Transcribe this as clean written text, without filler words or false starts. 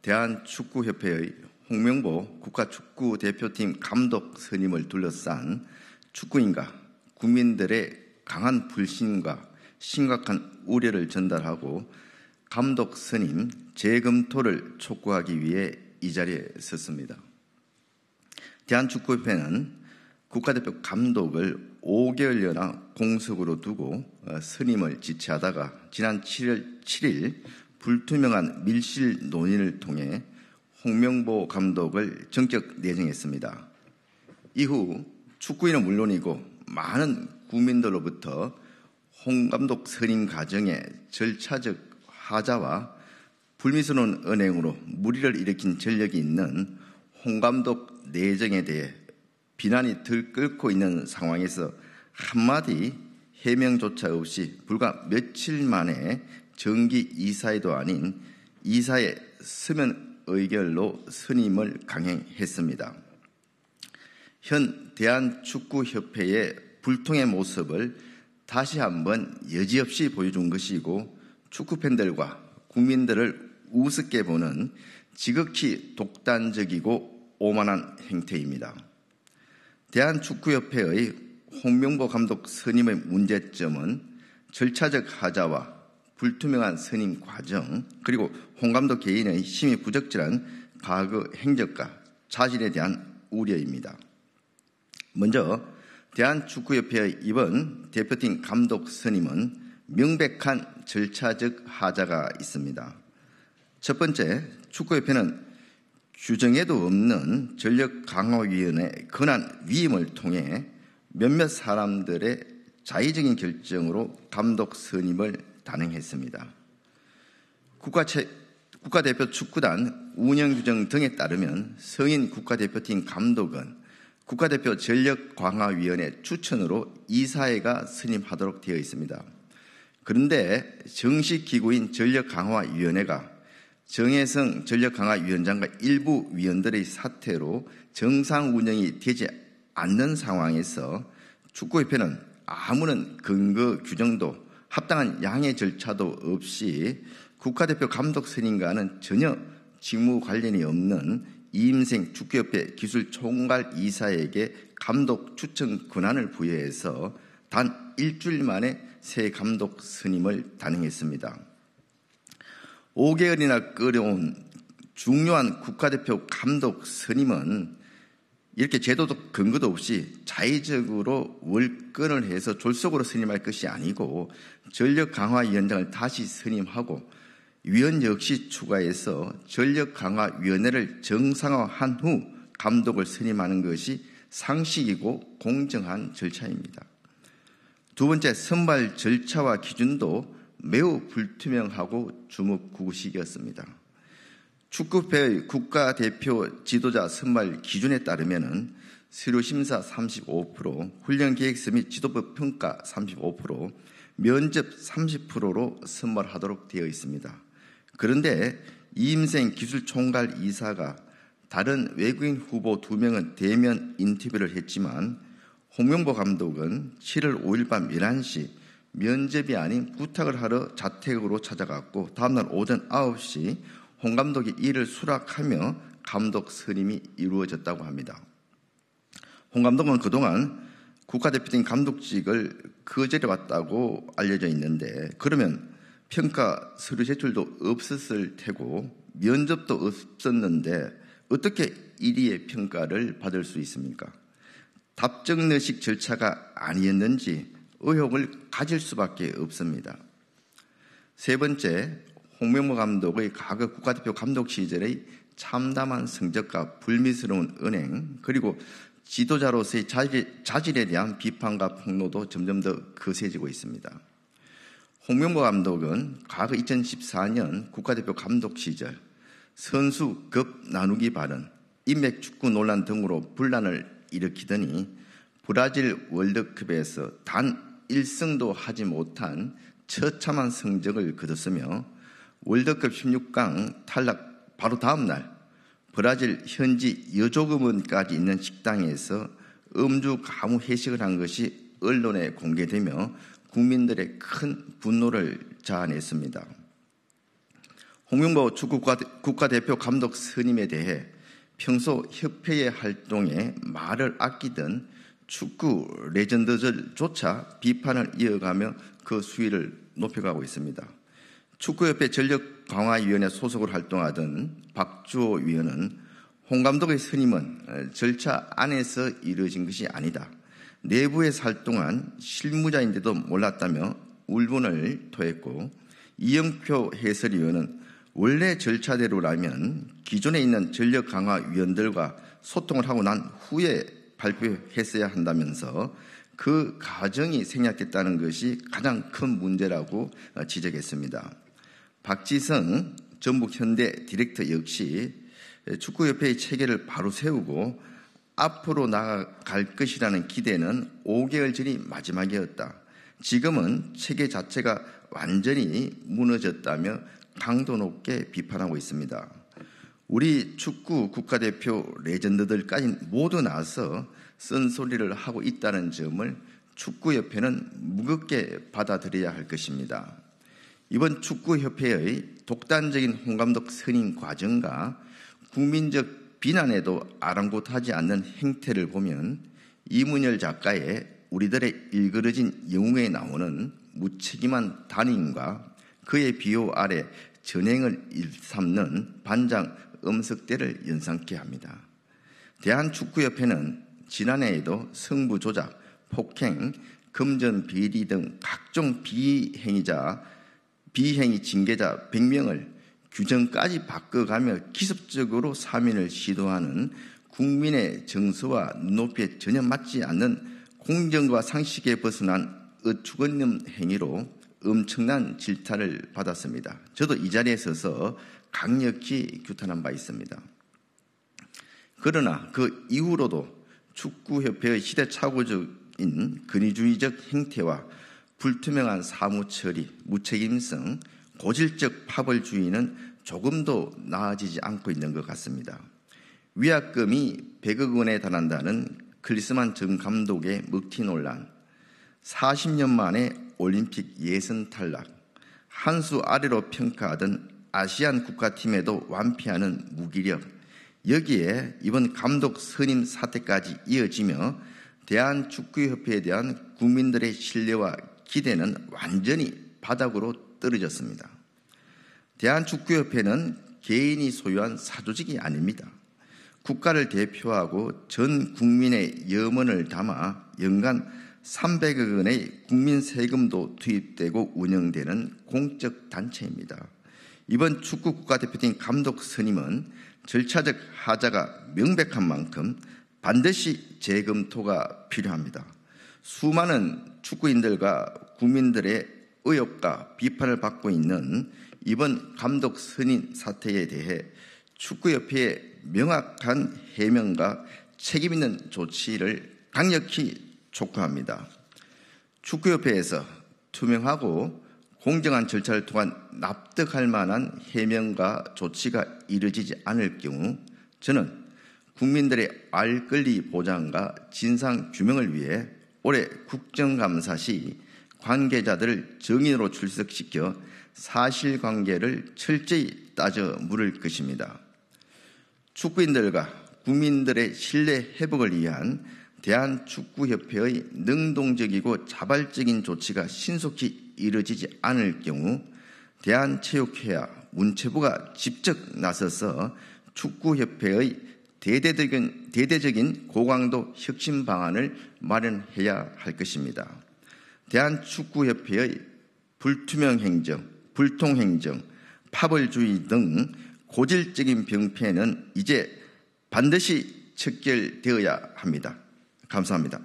대한축구협회의 홍명보 국가축구대표팀 감독 선임을 둘러싼 축구인과 국민들의 강한 불신과 심각한 우려를 전달하고 감독 선임 재검토를 촉구하기 위해 이 자리에 섰습니다. 대한축구협회는 국가대표 감독을 5개월여나 공석으로 두고 선임을 지체하다가 지난 7월 7일 불투명한 밀실 논의를 통해 홍명보 감독을 전격 내정했습니다. 이후 축구인은 물론이고 많은 국민들로부터 홍 감독 선임 과정의 절차적 하자와 불미스러운 언행으로 물의를 일으킨 전력이 있는 홍 감독 내정에 대해 비난이 들끓고 있는 상황에서 한마디 해명조차 없이 불과 며칠 만에 정기 이사회도 아닌 이사회 서면 의결로 선임을 강행했습니다. 현 대한축구협회의 불통의 모습을 다시 한번 여지없이 보여준 것이고 축구팬들과 국민들을 우습게 보는 지극히 독단적이고 오만한 행태입니다. 대한축구협회의 홍명보 감독 선임의 문제점은 절차적 하자와 불투명한 선임 과정 그리고 홍 감독 개인의 심히 부적절한 과거 행적과 자질에 대한 우려입니다. 먼저 대한축구협회의 이번 대표팀 감독 선임은 명백한 절차적 하자가 있습니다. 첫 번째, 축구협회는 규정에도 없는 전력강화위원회 권한 위임을 통해 몇몇 사람들의 자의적인 결정으로 감독 선임을 단행했습니다. 국가대표 축구단 운영규정 등에 따르면 성인 국가대표팀 감독은 국가대표 전력강화위원회 추천으로 이사회가 선임하도록 되어 있습니다. 그런데 정식 기구인 전력강화위원회가 정혜성 전력강화위원장과 일부 위원들의 사퇴로 정상 운영이 되지 않는 상황에서 축구협회는 아무런 근거 규정도 합당한 양해 절차도 없이 국가대표 감독 선임과는 전혀 직무 관련이 없는 이임생 축구협회 기술총괄 이사에게 감독 추천 권한을 부여해서 단 일주일 만에 새 감독 선임을 단행했습니다. 5개월이나 끌어온 중요한 국가대표 감독 선임은 이렇게 제도적 근거도 없이 자의적으로 월권을 해서 졸속으로 선임할 것이 아니고 전력강화위원장을 다시 선임하고 위원 역시 추가해서 전력강화위원회를 정상화한 후 감독을 선임하는 것이 상식이고 공정한 절차입니다. 두 번째, 선발 절차와 기준도 매우 불투명하고 주먹구구식이었습니다. 축구협회의 국가대표 지도자 선발 기준에 따르면 서류심사 35%, 훈련계획서 및 지도부 평가 35%, 면접 30%로 선발하도록 되어 있습니다. 그런데 이임생 기술총괄 이사가 다른 외국인 후보 2명은 대면 인터뷰를 했지만 홍명보 감독은 7월 5일 밤 11시 면접이 아닌 부탁을 하러 자택으로 찾아갔고 다음날 오전 9시 홍 감독이 이를 수락하며 감독 선임이 이루어졌다고 합니다. 홍 감독은 그동안 국가대표팀 감독직을 거절해왔다고 알려져 있는데 그러면 평가 서류 제출도 없었을 테고 면접도 없었는데 어떻게 1위의 평가를 받을 수 있습니까? 답정너식 절차가 아니었는지 의혹을 가질 수밖에 없습니다. 세 번째, 홍명보 감독의 과거 국가대표 감독 시절의 참담한 성적과 불미스러운 은행 그리고 지도자로서의 자질에 대한 비판과 폭로도 점점 더 거세지고 있습니다. 홍명보 감독은 과거 2014년 국가대표 감독 시절 선수 급 나누기 발언, 인맥 축구 논란 등으로 분란을 일으키더니 브라질 월드컵에서 단 1승도 하지 못한 처참한 성적을 거뒀으며 월드컵 16강 탈락 바로 다음 날 브라질 현지 여조금원까지 있는 식당에서 음주 가무 회식을 한 것이 언론에 공개되며 국민들의 큰 분노를 자아냈습니다. 홍명보 축구 국가대표 감독 선임에 대해 평소 협회의 활동에 말을 아끼던 축구 레전드들조차 비판을 이어가며 그 수위를 높여가고 있습니다. 축구협회 전력강화위원회 소속으로 활동하던 박주호 위원은 홍 감독의 선임은 절차 안에서 이루어진 것이 아니다. 내부에서 활동한 실무자인데도 몰랐다며 울분을 토했고, 이영표 해설위원은 원래 절차대로라면 기존에 있는 전력강화위원들과 소통을 하고 난 후에 발표했어야 한다면서 그 과정이 생략됐다는 것이 가장 큰 문제라고 지적했습니다. 박지성 전북현대 디렉터 역시 축구협회의 체계를 바로 세우고 앞으로 나아갈 것이라는 기대는 5개월 전이 마지막이었다. 지금은 체계 자체가 완전히 무너졌다며 강도 높게 비판하고 있습니다. 우리 축구 국가대표 레전드들까지 모두 나서 쓴소리를 하고 있다는 점을 축구협회는 무겁게 받아들여야 할 것입니다. 이번 축구협회의 독단적인 홍 감독 선임 과정과 국민적 비난에도 아랑곳하지 않는 행태를 보면 이문열 작가의 우리들의 일그러진 영웅에 나오는 무책임한 단임과 그의 비호 아래 전행을 일삼는 반장 음석대를 연상케 합니다. 대한축구협회는 지난해에도 승부 조작, 폭행, 금전 비리 등 각종 비행위 징계자 100명을 규정까지 바꿔가며 기습적으로 사면을 시도하는 국민의 정서와 눈높이에 전혀 맞지 않는 공정과 상식에 벗어난 어처구니없는 행위로 엄청난 질타를 받았습니다. 저도 이 자리에 서서 강력히 규탄한 바 있습니다. 그러나 그 이후로도 축구협회의 시대착오적인 권위주의적 행태와 불투명한 사무처리, 무책임성, 고질적 파벌주의는 조금도 나아지지 않고 있는 것 같습니다. 위약금이 100억 원에 달한다는 클리스만 전 감독의 먹튀 논란, 40년 만에 올림픽 예선 탈락, 한 수 아래로 평가하던 아시안 국가팀에도 완패하는 무기력, 여기에 이번 감독 선임 사태까지 이어지며 대한축구협회에 대한 국민들의 신뢰와 기대는 완전히 바닥으로 떨어졌습니다. 대한축구협회는 개인이 소유한 사조직이 아닙니다. 국가를 대표하고 전 국민의 염원을 담아 연간 300억 원의 국민 세금도 투입되고 운영되는 공적 단체입니다. 이번 축구 국가대표팀 감독 선임은 절차적 하자가 명백한 만큼 반드시 재검토가 필요합니다. 수많은 축구인들과 국민들의 의혹과 비판을 받고 있는 이번 감독 선임 사태에 대해 축구협회의 명확한 해명과 책임있는 조치를 강력히 촉구합니다. 축구협회에서 투명하고 공정한 절차를 통한 납득할 만한 해명과 조치가 이루어지지 않을 경우 저는 국민들의 알 권리 보장과 진상 규명을 위해 올해 국정감사 시 관계자들을 정인으로 출석시켜 사실관계를 철저히 따져 물을 것입니다. 축구인들과 국민들의 신뢰 회복을 위한 대한축구협회의 능동적이고 자발적인 조치가 신속히 이루어지지 않을 경우 대한체육회와 문체부가 직접 나서서 축구협회의 대대적인 고강도 혁신 방안을 마련해야 할 것입니다. 대한축구협회의 불투명 행정, 불통행정, 파벌주의 등 고질적인 병폐는 이제 반드시 척결되어야 합니다. 감사합니다.